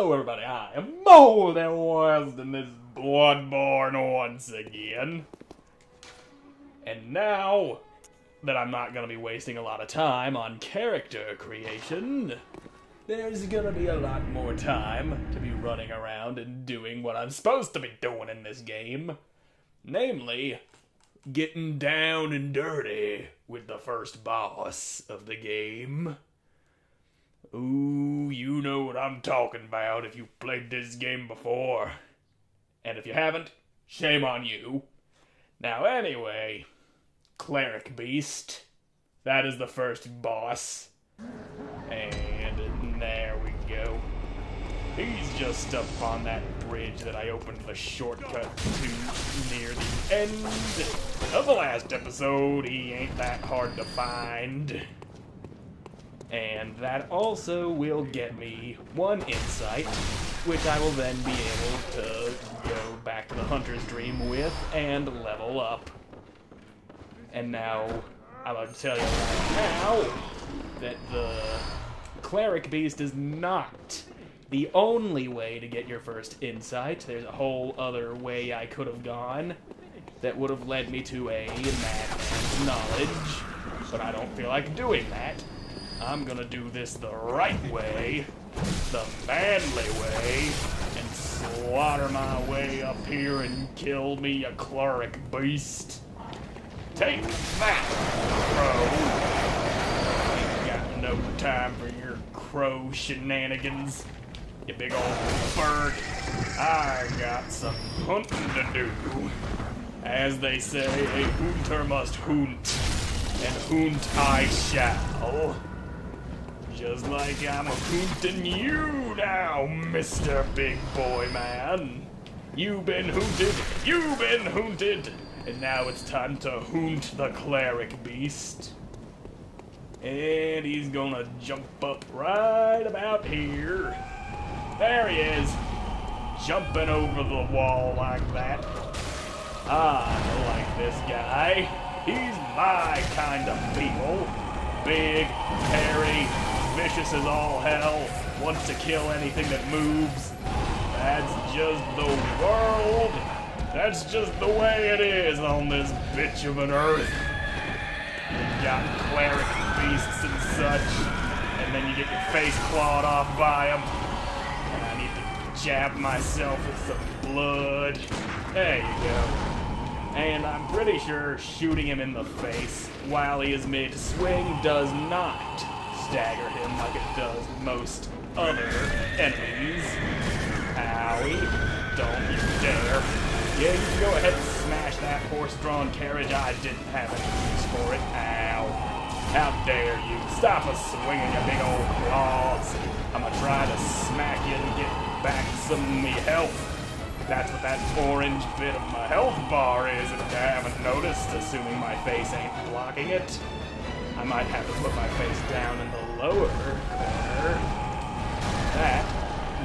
Hello everybody, I am Moldy West in this Bloodborne once again. And now that I'm not going to be wasting a lot of time on character creation, there's going to be a lot more time to be running around and doing what I'm supposed to be doing in this game. Namely, getting down and dirty with the first boss of the game. Ooh, you know what I'm talking about if you've played this game before. And if you haven't, shame on you. Now anyway, Cleric Beast. That is the first boss. And there we go. He's just up on that bridge that I opened the shortcut to near the end of the last episode. He ain't that hard to find. And that also will get me one insight, which I will then be able to go back to the Hunter's Dream with and level up. And now, I'm going to tell you right now that the Cleric Beast is not the only way to get your first insight. There's a whole other way I could have gone that would have led me to a madman's knowledge, but I don't feel like doing that. I'm gonna do this the right way, the manly way, and slaughter my way up here and kill me a Cleric Beast. Take that, crow. Ain't got no time for your crow shenanigans, you big old bird. I got some hunting to do. As they say, a Hoonter must hoont, and hoont I shall. Just like I'm hoonting you now, Mr. Big Boy Man. You've been hoonted, and now it's time to hoont the Cleric Beast. And he's gonna jump up right about here. There he is, jumping over the wall like that. I like this guy. He's my kind of people. Big, hairy, vicious as all hell, wants to kill anything that moves. That's just the world. That's just the way it is on this bitch of an earth. You got Cleric Beasts and such, and then you get your face clawed off by them. And I need to jab myself with some blood. There you go. And I'm pretty sure shooting him in the face while he is mid-swing does not stagger him like it does most other enemies. Owie. Don't you dare. Yeah, you can go ahead and smash that horse-drawn carriage. I didn't have any use for it. Ow. How dare you. Stop us swinging your big old claws. I'm gonna try to smack you and get back some of me health. That's what that orange bit of my health bar is, if you haven't noticed, assuming my face ain't blocking it. I might have to put my face down in the lower corner. That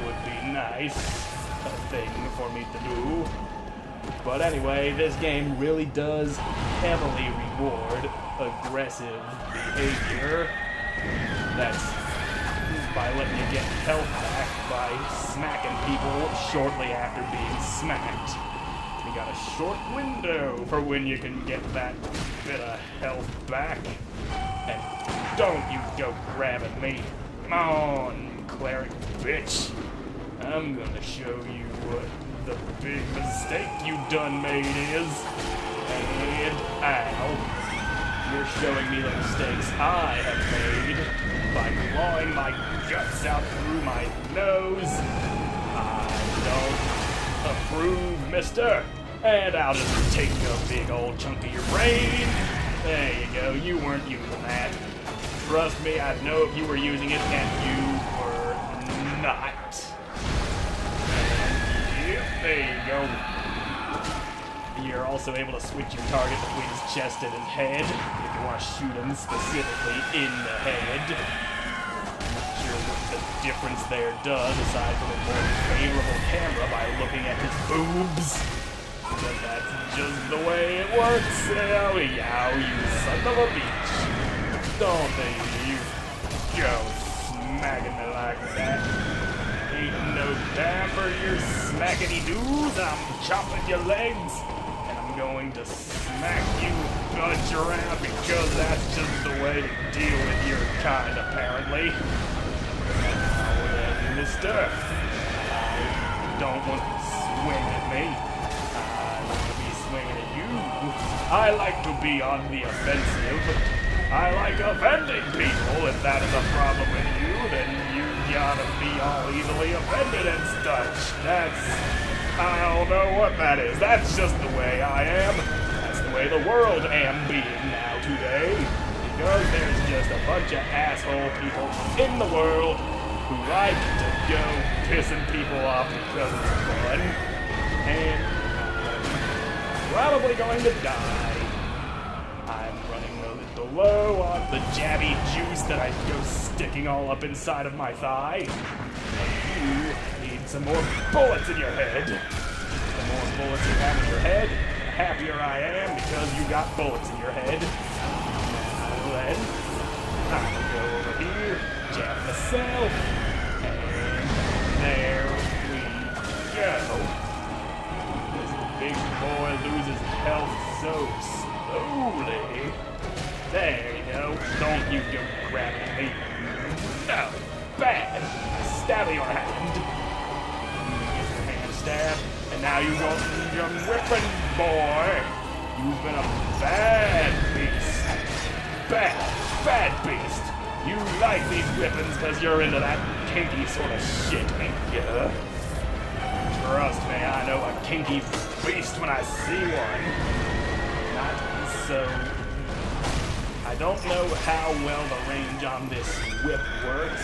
would be nice, a thing for me to do. But anyway, this game really does heavily reward aggressive behavior. That's by letting you get health back by smacking people shortly after being smacked. You got a short window for when you can get that bit of health back. And don't you go grabbing me. Come on, Cleric bitch. I'm gonna show you what the big mistake you done made is. And ow. You're showing me the mistakes I have made by clawing my guts out through my nose. I don't approve, mister. And I'll just take a big old chunk of your brain. There you go, you weren't using that. Trust me, I'd know if you were using it, and you were not. And yep, there you go. You're also able to switch your target between his chest and his head, if you want to shoot him specifically in the head. I'm not sure what the difference there does, aside from a more favorable camera by looking at his boobs. But that's just the way it works. Owie, yow, you son of a bitch. Don't you go smacking me like that. Ain't no time for your smackety-doos. I'm chopping your legs, and I'm going to smack you a bunch around because that's just the way to deal with your kind, apparently. Now then, mister, I don't want to swing at me. I want to be swinging at you. I like to be on the offensive. I like offending people. If that is a problem with you, then you gotta be all easily offended and such. I don't know what that is. That's just the way I am. That's the way the world am being now today. Because there's just a bunch of asshole people in the world who like to go pissing people off because it's fun. And I'm probably going to die. I'm running a little low on the jabby juice that I go sticking all up inside of my thigh. And you need some more bullets in your head. The more bullets you have in your head, the happier I am because you got bullets in your head. Now then, I'll go over here, jab myself, and there we go. This big boy loses health so slowly. There you go. Don't you go grabbing me. No. Bad. Stab your hand. Get your hand stabbed. And now you go your whipping, boy. You've been a bad beast. Bad beast. You like these whippings because you're into that kinky sort of shit, ain't ya? Trust me, I know a kinky beast when I see one. Not so... I don't know how well the range on this whip works,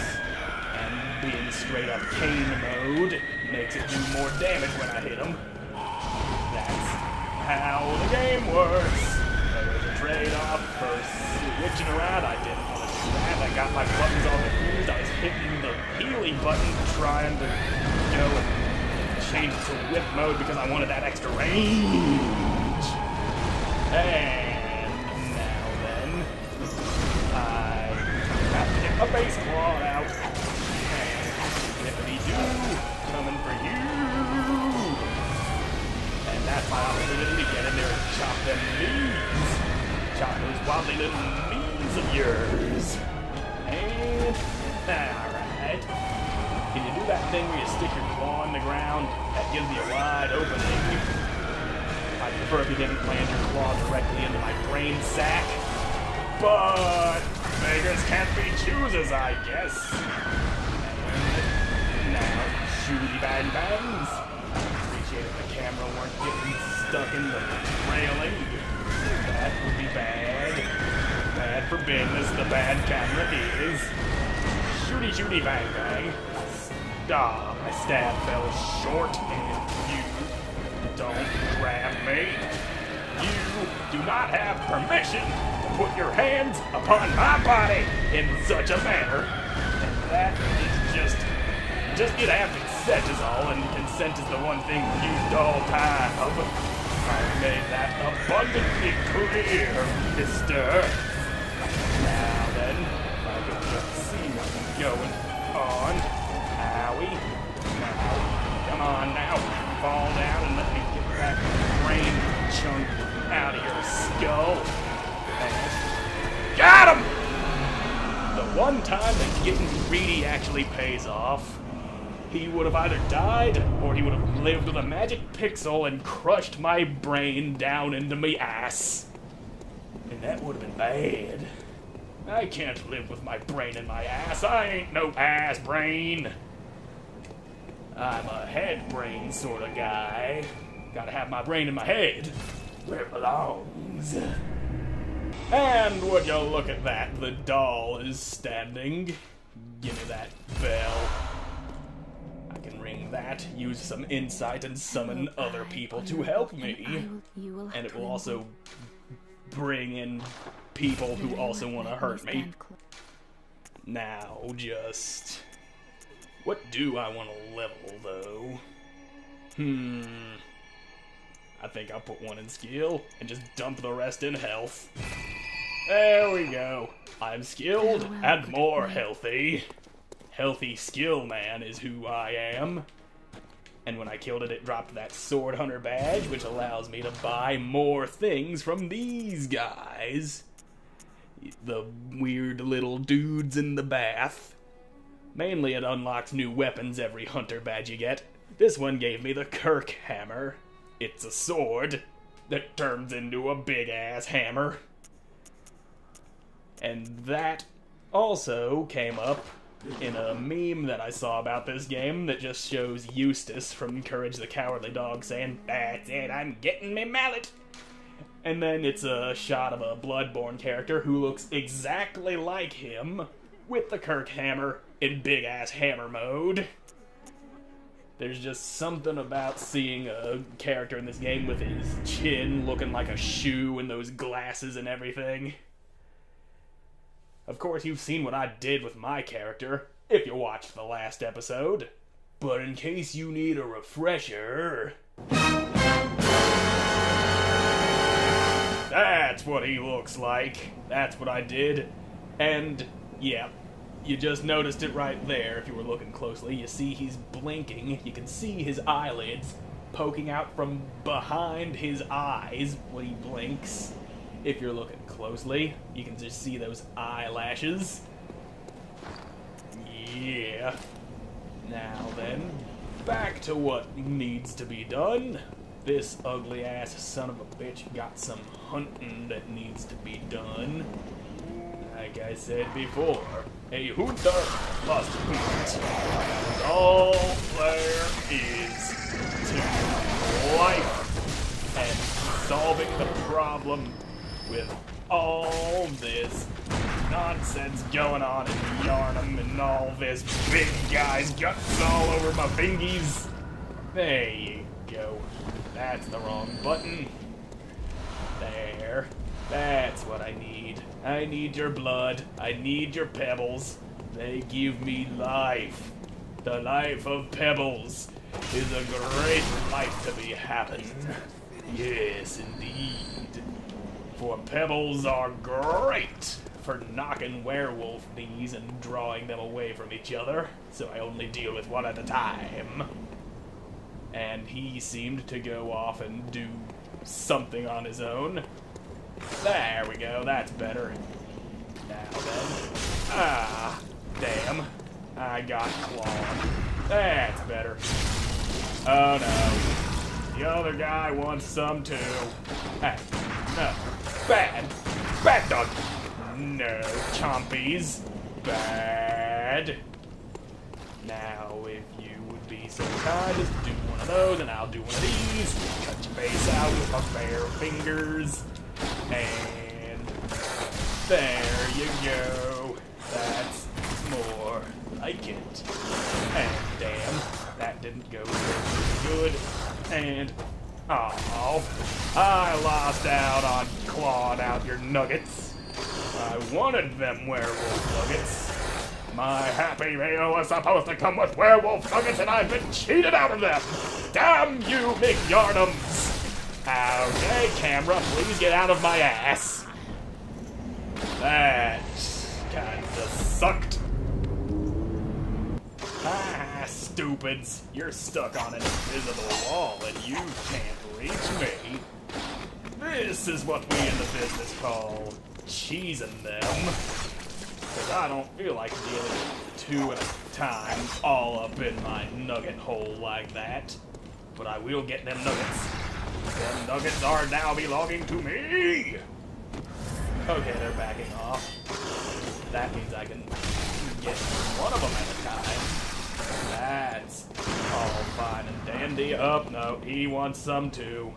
and being straight up cane mode makes it do more damage when I hit him. That's how the game works. There was a trade-off for switching around. I didn't want to do that. I got my buttons all confused. I was hitting the Healy button trying to go and change it to whip mode because I wanted that extra range. And now then, I have to get a base claw out. And whippity-doo, coming for you. And that's my opportunity to get in there and chop them knees. Chop those wobbly little knees of yours. And, alright. Can you do that thing where you stick your claw in the ground? That gives me a wide opening. I'd prefer if you didn't land your claw directly into my brain sack. But beggars can't be choosers, I guess. And now, shooty bang bangs. Appreciate if the camera weren't getting stuck in the railing. That would be bad. Bad for business, the bad camera is. Shooty bang bang. Ah, my stab fell short and you don't grab me. You do not have permission to put your hands upon my body in such a manner. And that is just you'd have consent is all, and consent is the one thing you don't have. I made that abundantly clear, mister. Now then, if I could just see what's going on. Owie. Now, come on now. Fall down and let me get that brain chunk out of your skull. And got him! The one time that getting greedy actually pays off, he would have either died or he would have lived with a magic pixel and crushed my brain down into me ass. And that would have been bad. I can't live with my brain in my ass. I ain't no ass brain. I'm a head brain sort of guy. Gotta have my brain in my head, where it belongs. And would you look at that, the doll is standing. Give me that bell. I can ring that, use some insight, and summon other people to help me. And it will also bring in people who also want to hurt me. Now, just... what do I want to level, though? I think I'll put one in skill and just dump the rest in health. There we go. I'm skilled and more healthy. Healthy skill man is who I am. And when I killed it, it dropped that sword hunter badge, which allows me to buy more things from these guys. The weird little dudes in the bath. Mainly it unlocks new weapons every hunter badge you get. This one gave me the Kirk hammer. It's a sword that turns into a big-ass hammer. And that also came up in a meme that I saw about this game that just shows Eustace from Courage the Cowardly Dog saying, "That's it, I'm getting me mallet." And then it's a shot of a Bloodborne character who looks exactly like him with the Kirk hammer in big-ass hammer mode. There's just something about seeing a character in this game with his chin looking like a shoe and those glasses and everything. Of course, you've seen what I did with my character, if you watched the last episode. But in case you need a refresher... That's what he looks like. That's what I did. And, yeah, you just noticed it right there if you were looking closely. You see he's blinking. You can see his eyelids poking out from behind his eyes when he blinks. If you're looking closely, you can just see those eyelashes. Yeah. Now then, back to what needs to be done. This ugly-ass son of a bitch got some hunting that needs to be done. Like I said before, a Hoonter must hunt. All there is to life and solving the problem with all this nonsense going on in Yarnum and all this big guy's guts all over my fingies. There you go. That's the wrong button. There. That's what I need. I need your blood. I need your pebbles. They give me life. The life of pebbles is a great life to be having. Yes, indeed. For pebbles are great for knocking werewolf knees and drawing them away from each other, so I only deal with one at a time. And he seemed to go off and do something on his own. There we go, that's better. Now then. Ah, damn. I got clawed. That's better. Oh no. The other guy wants some too. Hey, no. Bad. Bad dog. No, chompies. Bad. Now, if you would be so kind as to do one of those, and I'll do one of these. Cut your face out with my bare fingers. And there you go. That's more like it. And damn, that didn't go so good. And oh, I lost out on clawing out your nuggets. I wanted them werewolf nuggets. My happy meal was supposed to come with werewolf nuggets, and I've been cheated out of them. Damn you, McYarnums! Okay, camera, please get out of my ass. That kinda sucked. Ah, stupids. You're stuck on an invisible wall and you can't reach me. This is what we in the business call cheesing them. Because I don't feel like dealing with two at a time all up in my nugget hole like that. But I will get them nuggets. Them nuggets are now belonging to me! Okay, they're backing off. That means I can get one of them at a time. That's all fine and dandy. Oh, no, he wants some too.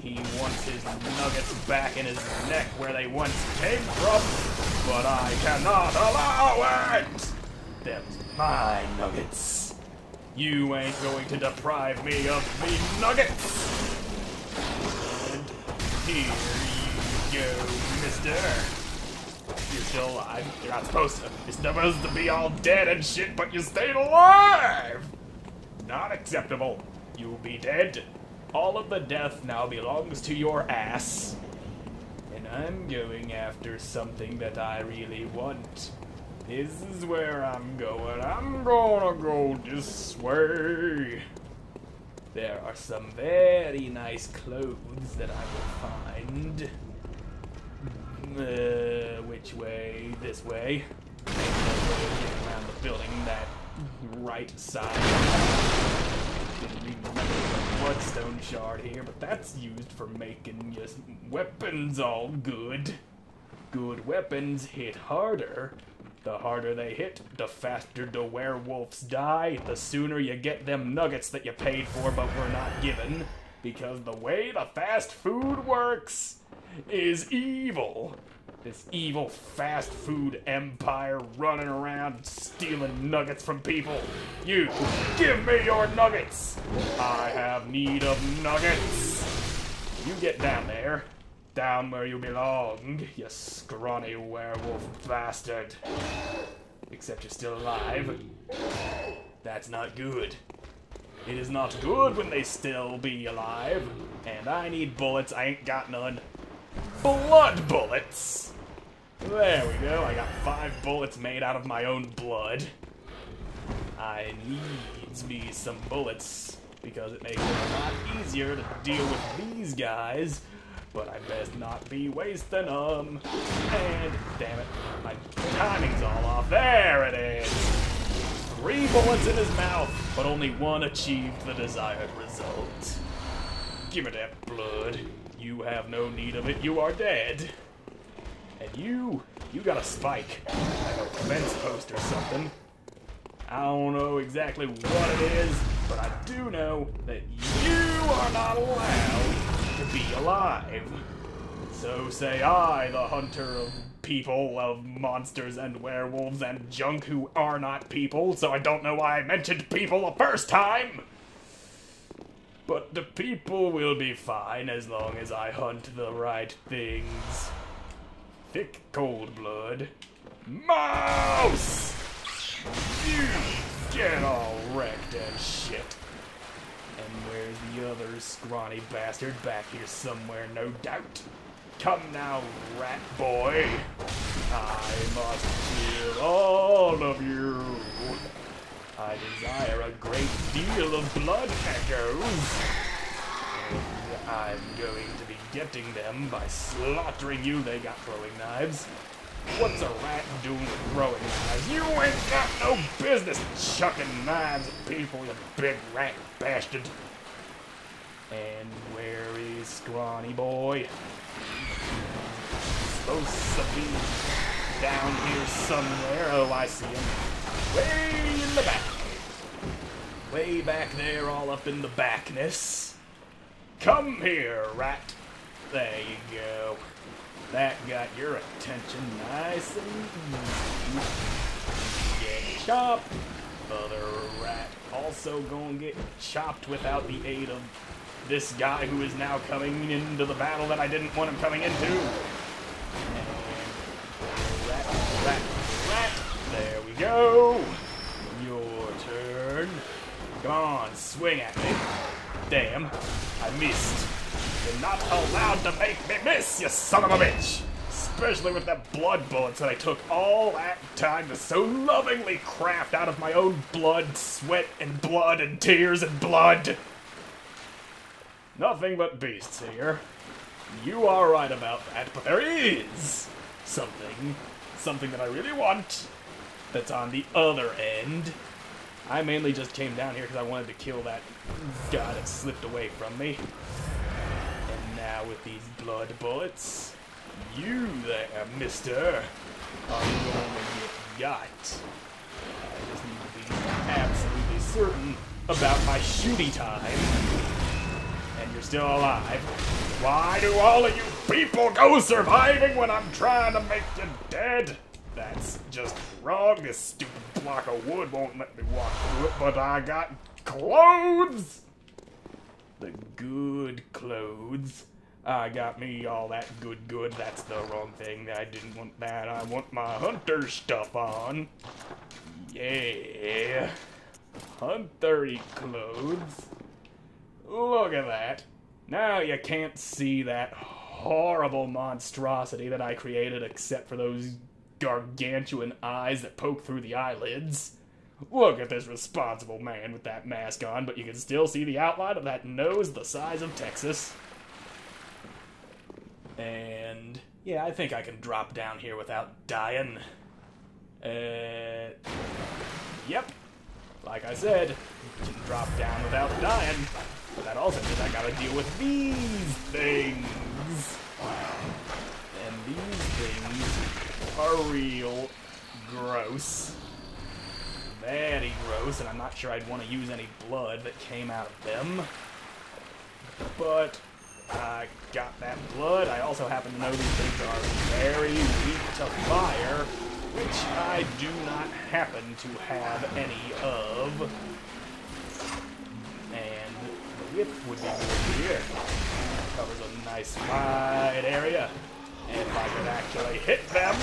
He wants his nuggets back in his neck where they once came from, but I cannot allow it! Them's my nuggets. You ain't going to deprive me of me nuggets! And here you go, mister. You're still alive. You're not supposed to. You're supposed to be all dead and shit, but you stayed alive! Not acceptable. You'll be dead. All of the death now belongs to your ass. And I'm going after something that I really want. This is where I'm going. I'm gonna go this way. there are some very nice clothes that I will find. Which way? This way. Ain't no way of getting around the building that right side. Didn't remember the bloodstone shard here, but that's used for making your weapons all good. Good weapons hit harder. The harder they hit, the faster the werewolves die, the sooner you get them nuggets that you paid for but were not given. Because the way the fast food works is evil. This evil fast food empire running around stealing nuggets from people. You, give me your nuggets! I have need of nuggets! You get down there. Down where you belong, you scrawny werewolf bastard. Except you're still alive. That's not good. It is not good when they still be alive. And I need bullets, I ain't got none. Blood bullets! There we go, I got 5 bullets made out of my own blood. I needs me some bullets, because it makes it a lot easier to deal with these guys. But I best not be wasting them. And, damn it, my timing's all off. There it is! 3 bullets in his mouth, but only 1 achieved the desired result. Give me that blood. You have no need of it, you are dead. And you got a spike, like a fence post or something. I don't know exactly what it is, but I do know that you are not allowed to be alive. So say I, the hunter of people, of monsters and werewolves and junk who are not people, so I don't know why I mentioned people the first time. But the people will be fine as long as I hunt the right things. Thick cold blood. Mouse! You get all wrecked and shit. And where's the other scrawny bastard? Back here somewhere, no doubt. Come now, rat boy. I must kill all of you. I desire a great deal of blood echoes. And I'm going to be getting them by slaughtering you. They got throwing knives. What's a rat doing with throwing knives? You ain't got no business chucking knives at people, you big rat bastard. And where is Scrawny Boy? Supposed to be down here somewhere. Oh, I see him. Way in the back. Way back there, all up in the backness. Come here, rat. There you go. That got your attention nice and easy. Get chopped. Other rat also gonna get chopped without the aid of this guy who is now coming into the battle that I didn't want him coming into. And rat, rat, rat. There we go. Your turn. Come on, swing at me. Damn, I missed. You're not allowed to make me miss, you son of a bitch! Especially with that blood bullets that I took all that time to so lovingly craft out of my own blood, sweat, and blood, and tears and blood. Nothing but beasts here. You are right about that, but there is something that I really want that's on the other end. I mainly just came down here because I wanted to kill that guy that slipped away from me. And now with these blood bullets, you there, mister, are going to get got. I just need to be absolutely certain about my shooty time. And you're still alive. Why do all of you people go surviving when I'm trying to make you dead? That's just wrong. This stupid block of wood won't let me walk through it, but I got clothes! The good clothes. I got me all that good. That's the wrong thing. I didn't want that. I want my hunter stuff on. Yeah. Hunter-y clothes. Look at that. Now you can't see that horrible monstrosity that I created except for those gargantuan eyes that poke through the eyelids. Look at this responsible man with that mask on, but you can still see the outline of that nose the size of Texas. And yeah, I think I can drop down here without dying. Yep. Like I said, you can drop down without dying. But that also means I gotta deal with these things. And these things are real gross. Very gross, and I'm not sure I'd want to use any blood that came out of them. But I got that blood. I also happen to know these things are very weak to fire, which I do not happen to have any of. And the whip would be good here. It covers a nice wide area. And if I could actually hit them,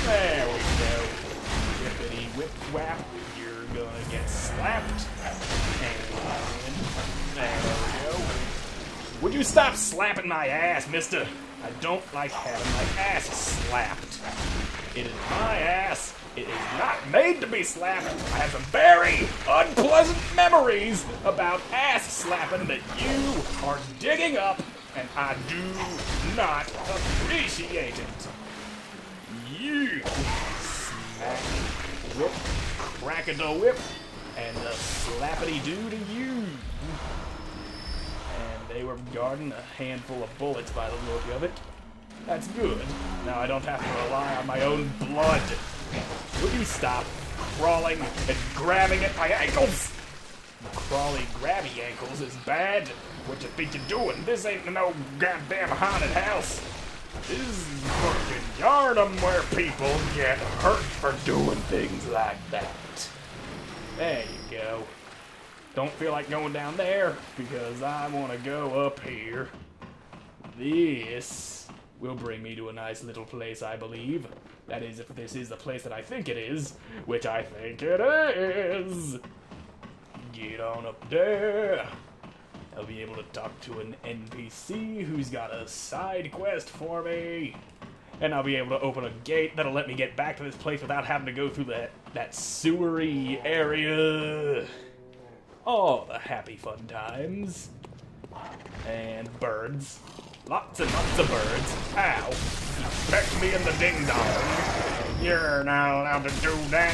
there we go. Whippity whip whap, you're gonna get slapped. And there we go. Would you stop slapping my ass, mister? I don't like having my ass slapped. It is my ass. It is not made to be slapped. I have some very unpleasant memories about ass slapping that you are digging up, and I do not appreciate it. You smack, whip, crack-a-do-whip, and a slappity-doo to you. And they were guarding a handful of bullets by the look of it. That's good. Now I don't have to rely on my own blood. Would you stop crawling and grabbing at my ankles? Crawly, grabby ankles is bad. What you think you're doing? This ain't no goddamn haunted house. This is fucking Yarnum where people get hurt for doing things like that. There you go. Don't feel like going down there because I want to go up here. This will bring me to a nice little place, I believe. That is, if this is the place that I think it is, which I think it is. Get on up there. I'll be able to talk to an NPC who's got a side quest for me. And I'll be able to open a gate that'll let me get back to this place without having to go through that sewery area. All the happy fun times. And birds. Lots and lots of birds. Ow. You pecked me in the ding-dong. You're not allowed to do that.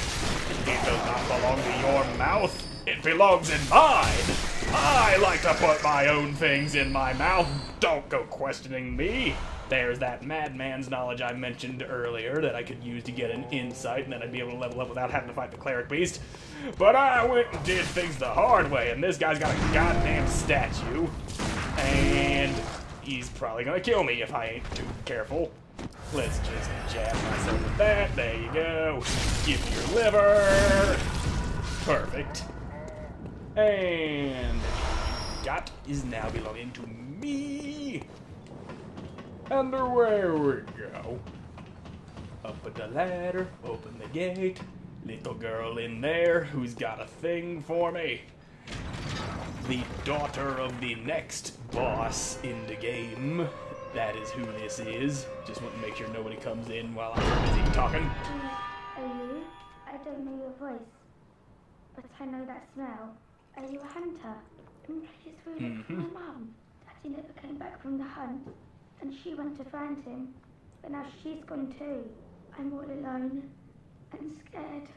It does not belong to your mouth. It belongs in mine. I like to put my own things in my mouth. Don't go questioning me. There's that madman's knowledge I mentioned earlier that I could use to get an insight, and then I'd be able to level up without having to fight the cleric beast. But I went and did things the hard way, and this guy's got a goddamn statue. And he's probably gonna kill me if I ain't too careful. Let's just jab myself with that. There you go. Give me your liver. Perfect. And got is now belonging to me. And away we go. Up the ladder, open the gate. Little girl in there who's got a thing for me. The daughter of the next boss in the game. That is who this is. Just want to make sure nobody comes in while I'm busy talking. Are you? I don't know your voice, but I know that smell. Are you a hunter? And please will look for my mum. Daddy never came back from the hunt, and she went to find him, but now she's gone too. I'm all alone and scared.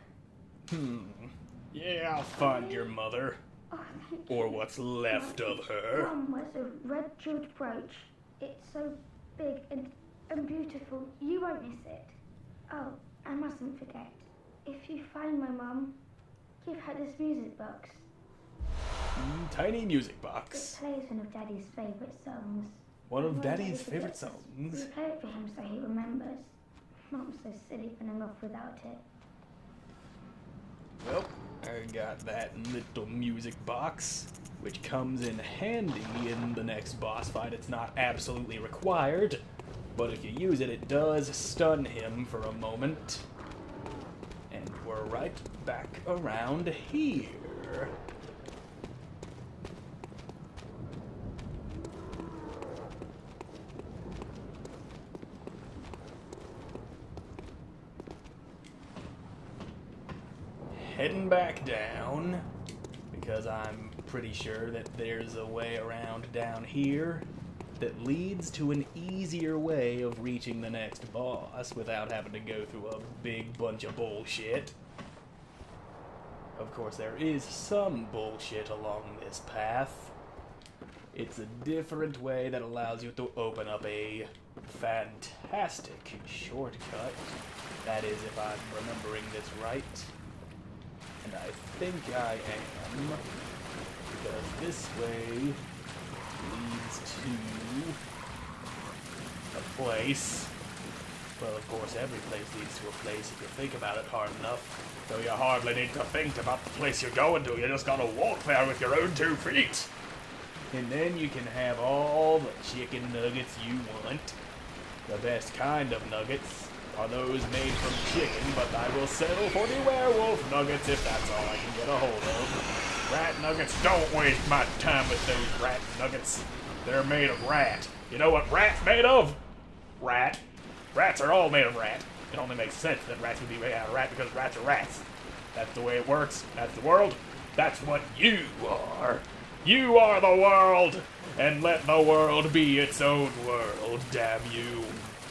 Yeah, I'll find your mother. Oh, thank Or you. what's left of her. Mum wears a red jeweled brooch. It's so big and beautiful. You won't miss it. Oh, I mustn't forget. If you find my mum, give her this music box. Tiny music It box. plays one of Daddy's favourite songs. One of When Daddy's Daddy favorite forgets, songs. we play it for him so he remembers. Mum's so silly running off without it. Well, I got that little music box, which comes in handy in the next boss fight. It's not absolutely required, but if you use it, it does stun him for a moment. And we're right back around here. heading back down, because I'm pretty sure that there's a way around down here that leads to an easier way of reaching the next boss without having to go through a big bunch of bullshit. Of course, there is some bullshit along this path. It's a different way that allows you to open up a fantastic shortcut. That is, if I'm remembering this right. And I think I am, because this way leads to a place. Well, of course, every place leads to a place if you think about it hard enough. So you hardly need to think about the place you're going to. You just gotta walk there with your own 2 feet. And then you can have all the chicken nuggets you want. The best kind of nuggets are those made from chicken, but I will settle for the werewolf nuggets if that's all I can get a hold of. Rat nuggets, don't waste my time with those rat nuggets. They're made of rat. You know what rat's made of? Rat. Rats are all made of rat. It only makes sense that rats would be made out of rat because rats are rats. That's the way it works. That's the world. That's what you are. You are the world, and let the world be its own world, damn you.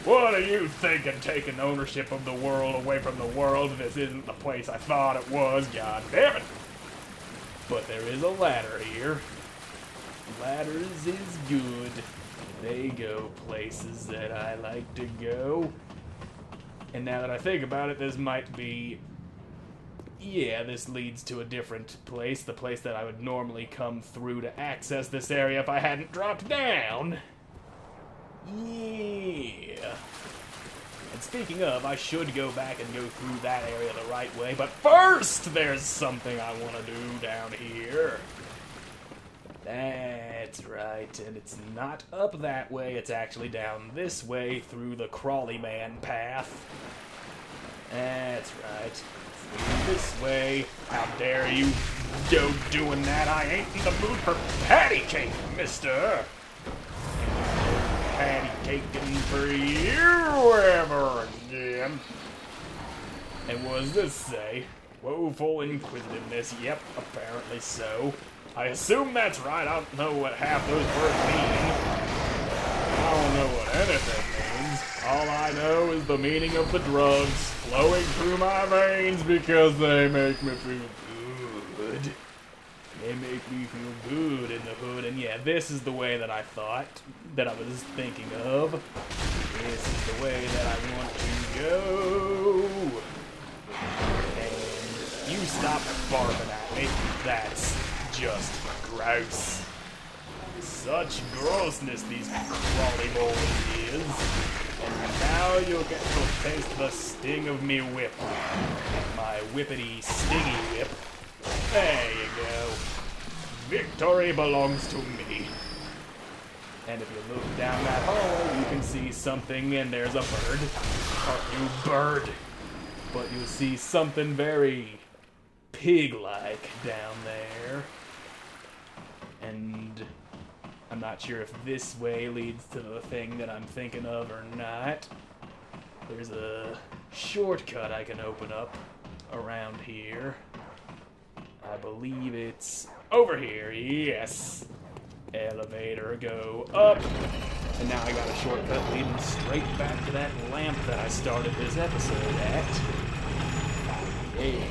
What are you thinking, taking ownership of the world away from the world? This isn't the place I thought it was, god damn it. But there is a ladder here. Ladders is good. They go places that I like to go. And now that I think about it, this might be... Yeah, this leads to a different place. The place that I would normally come through to access this area if I hadn't dropped down. Yeah. And speaking of, I should go back and go through that area the right way. But first, there's something I want to do down here. That's right, and it's not up that way, it's actually down this way through the Crawly Man path. That's right, through this way. How dare you go doing that? I ain't in the mood for patty cake, mister. Patty caking for you ever again. And what does this say? Woeful inquisitiveness. Yep, apparently so. I assume that's right. I don't know what half those words mean. I don't know what anything means. All I know is the meaning of the drugs flowing through my veins because they make me feel good. They make me feel good in the hood. And yeah, this is the way that I thought, that I was thinking of. This is the way that I want to go. And you stop barfing at me. That's just gross. Such grossness these crawly boys is. And now you'll get to taste the sting of me whip. My whippity stingy whip. There you go. Victory belongs to me. And if you look down that hallway, you can see something, and there's a bird. Fuck you, bird. But you'll see something very pig-like down there. And I'm not sure if this way leads to the thing that I'm thinking of or not. There's a shortcut I can open up around here. I believe it's over here, yes. Elevator, go up. And now I got a shortcut leading straight back to that lamp that I started this episode at. Yeah.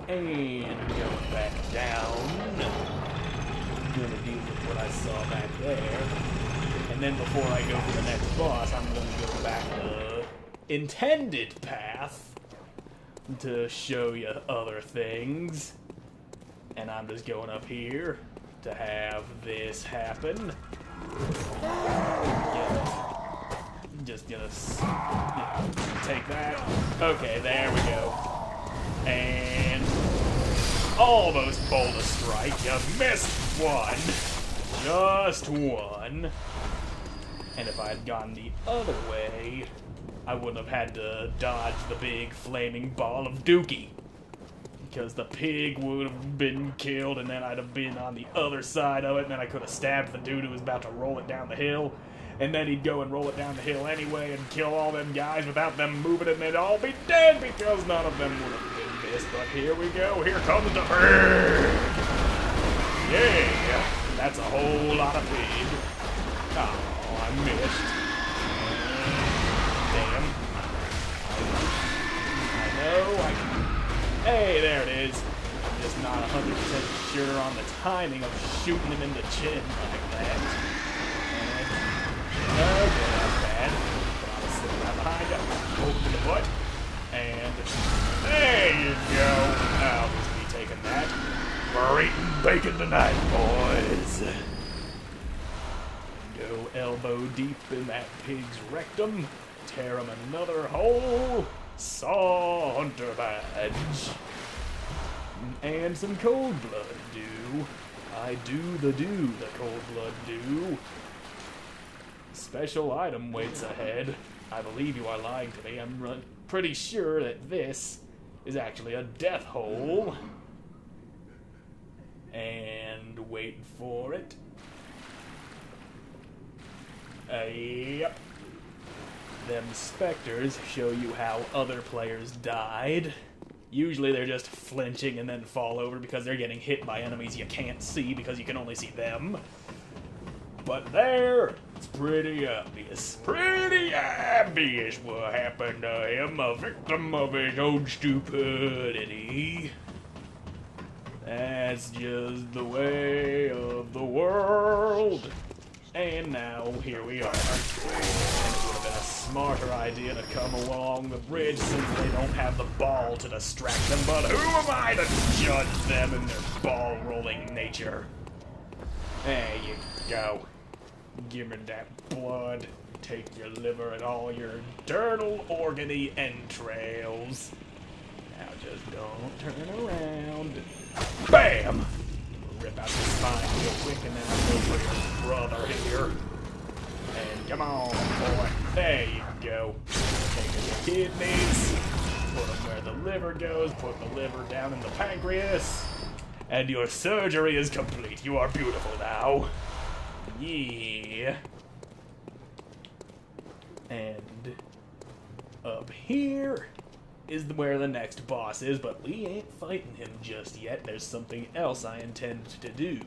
And going back down. Gonna deal with what I saw back there. And then before I go to the next boss, I'm gonna go back the intended path to show you other things. And I'm just going up here to have this happen. Just gonna take that. Okay, there we go. And almost bold a strike. You missed one. Just one. And if I had gone the other way, I wouldn't have had to dodge the big flaming ball of dookie. Because the pig would have been killed, and then I'd have been on the other side of it, and then I could have stabbed the dude who was about to roll it down the hill. and then he'd go and roll it down the hill anyway and kill all them guys without them moving, and they'd all be dead because none of them would have been missed. But here we go. Here comes the pig. Yeah, that's a whole lot of pig. Oh, I missed. Damn. I know. Hey, there it is. I'm just not 100% sure on the timing of shooting him in the chin like that. Okay, that's bad. But I was sitting right behind you. Hold him in the butt. And there you go. I'll just be taking that. We're eating bacon tonight, boys. Go elbow deep in that pig's rectum. Tear him another hole. Saw Hunter badge. And some cold blood do. I do the cold blood do. Special item waits ahead. I believe you are lying to me. I'm pretty sure that this is actually a death hole. And wait for it. Yep. Them specters show you how other players died. Usually they're just flinching and then fall over because they're getting hit by enemies you can't see because you can only see them. But there, it's pretty obvious. Pretty obvious what happened to him, a victim of his own stupidity. That's just the way of the world. And now, here we are. And it would have been a smarter idea to come along the bridge since they don't have the ball to distract them, but who am I to judge them in their ball-rolling nature? There you go. Give me that blood. Take your liver and all your internal organy entrails. Now just don't turn around. BAM! Rip out the spine real quick and then I'll go for your brother here. And come on, boy. There you go. Taking the kidneys. Put them where the liver goes. Put the liver down in the pancreas. And your surgery is complete. You are beautiful now. Yeah. And up here is where the next boss is, but we ain't fighting him just yet. There's something else I intend to do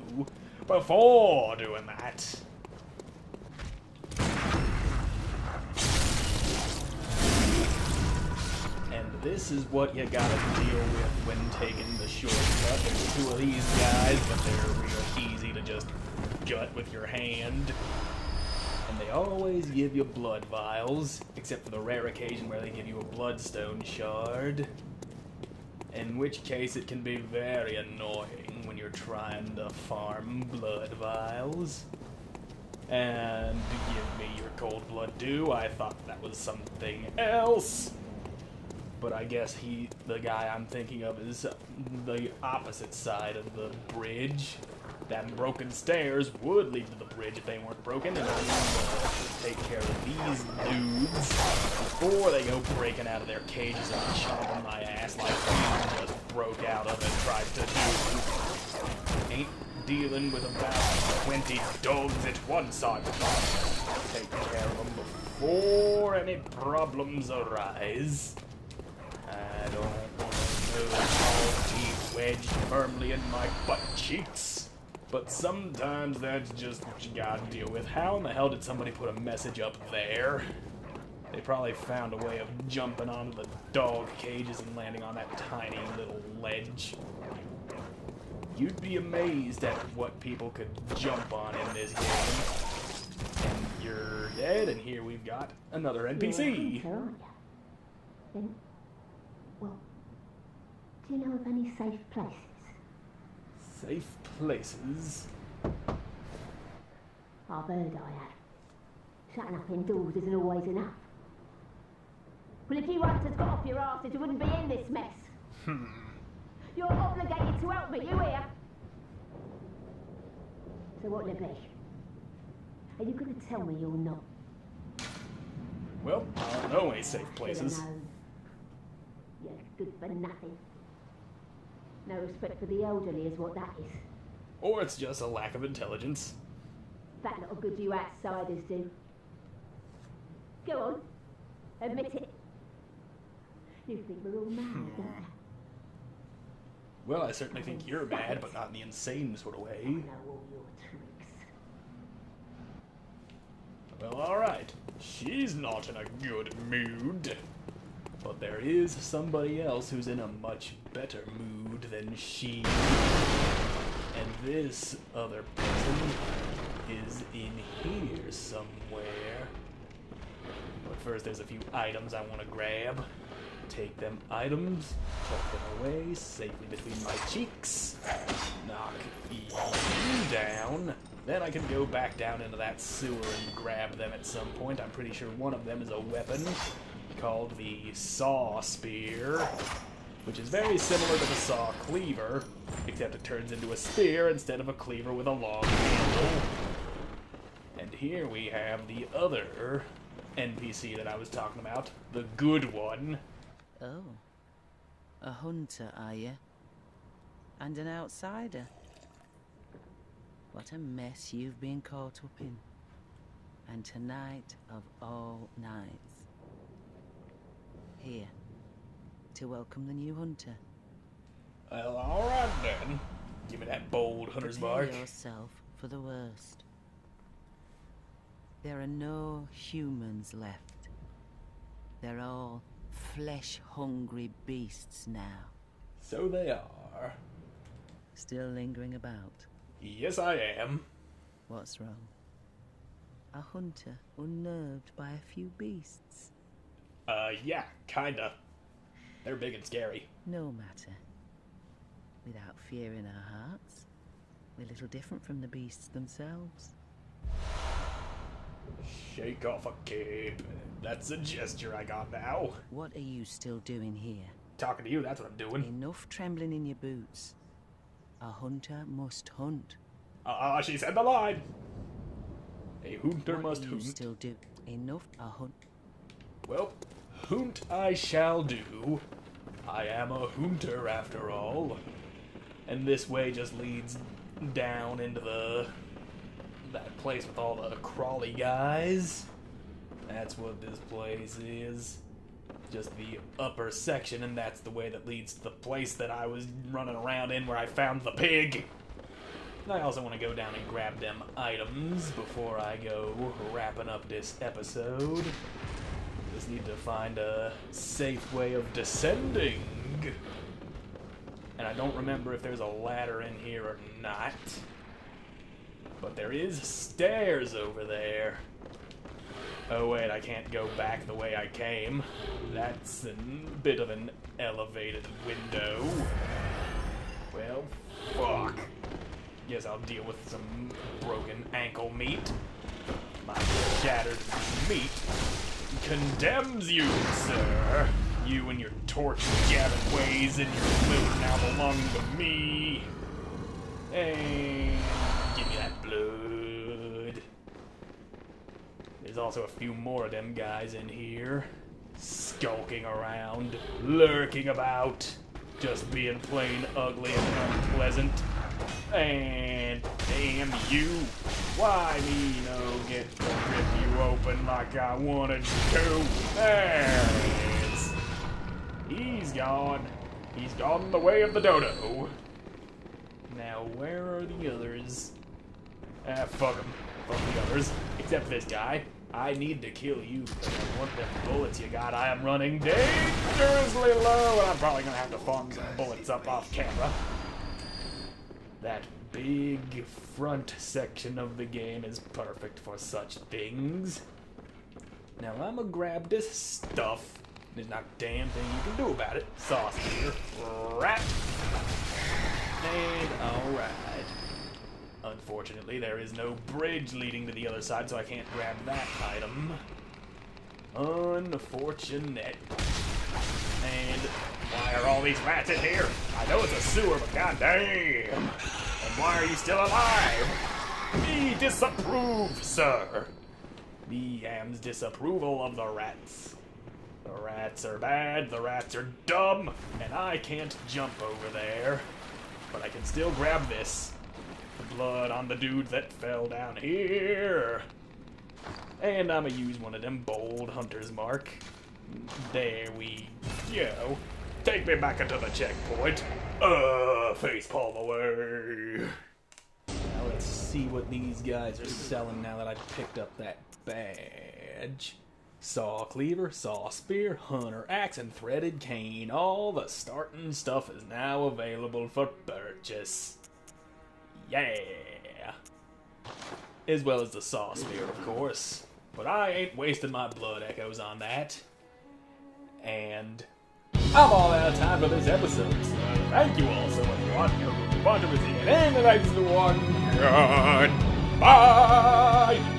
before doing that. And this is what you gotta deal with when taking the shortcut. There's two of these guys, but they're real easy to just gut with your hand. And they always give you blood vials, except for the rare occasion where they give you a bloodstone shard. In which case it can be very annoying when you're trying to farm blood vials. And to give me your cold blood due, I thought that was something else. But I guess the guy I'm thinking of is the opposite side of the bridge. Them broken stairs would lead to the bridge if they weren't broken, and I'm gonna take care of these dudes before they go breaking out of their cages and chomping my ass like we just broke out of and tried to do. Ain't dealing with about 20 dogs at once, I'm take care of them before any problems arise. I don't want those teeth wedged firmly in my butt cheeks. But sometimes that's just what you gotta deal with. How in the hell did somebody put a message up there? They probably found a way of jumping onto the dog cages and landing on that tiny little ledge. You'd be amazed at what people could jump on in this game. And you're dead, and here we've got another NPC. You're a hunter, aren't you? Then, well, do you know of any safe places? Safe places? I've heard I have. Shutting up indoors isn't always enough. Well, if you hunters got off your asses, you wouldn't be in this mess. You're obligated to help me, you hear? So what'll it be? Are you going to tell me you're not? Well, I don't know any safe places. You're good for nothing. No respect for the elderly is what that is. Or it's just a lack of intelligence. That lot of good you outsiders do. Go on. Admit it. You think we're all mad, don't you? Well, I certainly think you're mad, but not in the insane sort of I way. know all your tricks. Well, alright. She's not in a good mood. But there is somebody else who's in a much better mood than she. And this other person is in here somewhere. But first there's a few items I want to grab. Take them items, tuck them away safely between my cheeks. Knock you down. Then I can go back down into that sewer and grab them at some point. I'm pretty sure one of them is a weapon called the saw spear, which is very similar to the saw cleaver, except it turns into a spear instead of a cleaver with a long handle. And here we have the other NPC that I was talking about, the good one. Oh, a hunter, are you? And an outsider? What a mess you've been caught up in. And tonight of all nights. Here, to welcome the new hunter. Well, alright then. Give me that bold hunter's mark. Prepare yourself for the worst. There are no humans left. They're all flesh-hungry beasts now. So they are. Still lingering about. Yes, I am. What's wrong? A hunter unnerved by a few beasts? Yeah, kinda. They're big and scary. No matter. Without fear in our hearts, we're little different from the beasts themselves. Shake off a cape. That's a gesture I got now. What are you still doing here? Talking to you, that's what I'm doing. Enough trembling in your boots. A hunter must hunt. She said the line. A Hoonter must What do you hoont. still do? Enough a hunt. Well, hoont I shall do. I am a Hoonter after all. And this way just leads down into that place with all the crawly guys. That's what this place is. Just the upper section, and that's the way that leads to the place that I was running around in where I found the pig. And I also want to go down and grab them items before I go wrapping up this episode. Just need to find a safe way of descending. And I don't remember if there's a ladder in here or not. But there is stairs over there. Oh wait, I can't go back the way I came. That's a bit of an elevated window. Well, fuck. Guess I'll deal with some broken ankle meat. My shattered meat condemns you, sir. You and your torch-jabbing ways and your liver now belong to me. And give me that blood. There's also a few more of them guys in here. Skulking around, lurking about, just being plain ugly and unpleasant. And damn you. Why me no get to rip you open like I wanted to? There it is. He's gone. He's gone the way of the dodo. Now where are the others? Fuck them. Fuck the others. Except for this guy. I need to kill you because I want them bullets you got. I am running dangerously low, and I'm probably gonna have to farm some bullets up off camera. That big front section of the game is perfect for such things. Now I'm gonna grab this stuff. There's not a damn thing you can do about it. Sauce here. Rat. And alright. Unfortunately, there is no bridge leading to the other side, so I can't grab that item. Unfortunate. And why are all these rats in here? I know it's a sewer, but goddamn! And why are you still alive? Me disapprove, sir. Me ham's disapproval of the rats. The rats are bad, the rats are dumb, and I can't jump over there. But I can still grab this. The blood on the dude that fell down here. And I'ma use one of them bold hunter's mark. There we go. Take me back into the checkpoint. Facepalm away. Now let's see what these guys are selling now that I picked up that badge. Saw cleaver, saw spear, hunter axe, and threaded cane. All the starting stuff is now available for purchase. Yeah! As well as the saw spear, of course. But I ain't wasting my blood echoes on that. And I'm all out of time for this episode, so thank you all so much for watching. I hope you want to see it, and the next one. Goodbye!